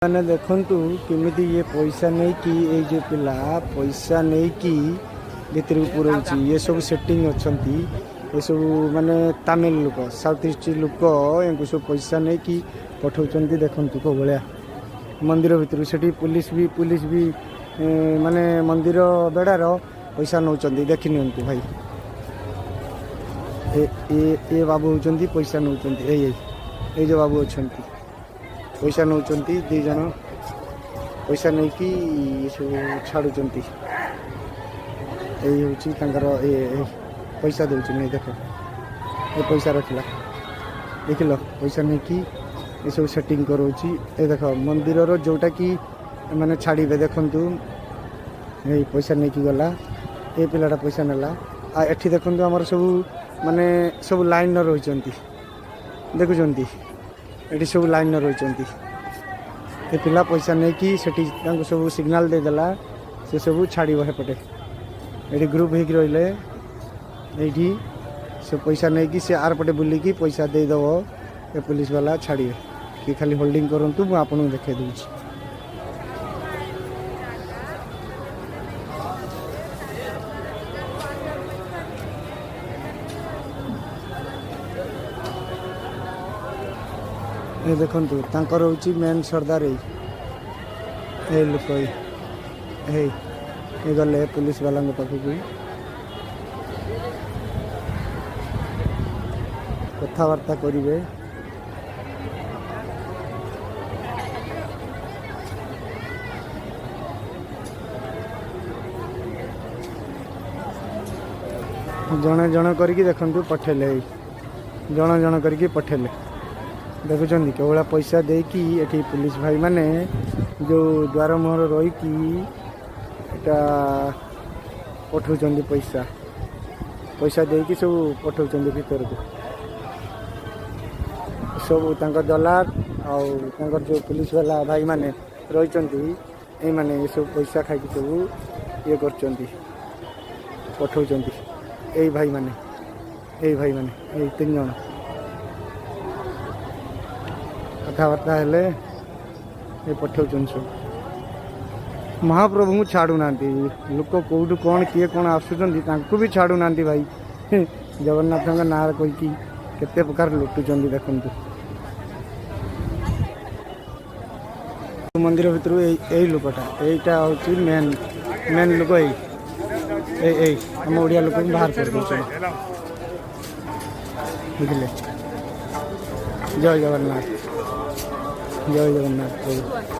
मैंने देखंतु केमिति ये पैसा नहीं कि ये जो पिला पैसा नहीं कि भितर पुरौची ये सब सेटिंग अच्छी ये सब माने तमिल लोक साउथ ईस्ट लोक या सब पैसा नहीं कि पठाऊँ देखंतु को भाया मंदिर भितर से पुलिस भी माने मंदिर बेड़ार पैसा नौ देखी नियंतु भाई ये बाबू होती पैसा नौ ये जो बाबू अच्छा पैसा नौ दी जन पैसा नहीं कि सब छाड़ुं ये पैसा दौर नहीं देख ये पैसा रखला देख लो पैसा नहीं कि ये सब सेटिंग करोची ये देख मंदिर जोटा कि मैंने छाड़े देखु ये पैसा नहीं कि गला ये पिलाटा पैसा नेला आ एठी देखु आमर सब माने सब लाइन रही देखुंत ये सब लाइन रही ये पिला पैसा नहीं कि सब सिग्नाल देदेला से सब छाड़ हेपटे ये ग्रुप हो रही ये सब पैसा नहीं कि से आर पटे बुलिकी पैसा देदेव ये पुलिस वाला छाड़े कि खाली होल्डिंग करूँ मुझे आपको देखे दूँ ये देखु तांकर होची मेन सरदार ये लोक ये गले पुलिस वाला पाखक कथबार्ता करेंगे जड़े जड़े करके देखु पठेले जन जन करके पठेले देखुं केवल पैसा देकी ये पुलिस भाई माने जो द्वार मुहर रही पठाऊँ पैसा पैसा देकी सब पठाऊँ भीतर को सब तांकर दलार आउ जो पुलिस वाला भाई माने रही माने ये सब पैसा खाई सब ये कर पठाऊँ यही भाई माने यही तीन जन कथबार्ता हेले ये पठाऊँ सब महाप्रभु को छाड़ू ना लोक कौटू कौन किए कौन आसुँच भी छाड़ू ना भाई जगन्नाथ ना कहीकि केते प्रकार लुटुंट देखु मंदिर भितर यही लोकटा यहीटा हूँ मेन मेन लोक यही आम ओडिया लोक बाहर कर बुझे जय जगन्नाथ जय जगन्नाथ।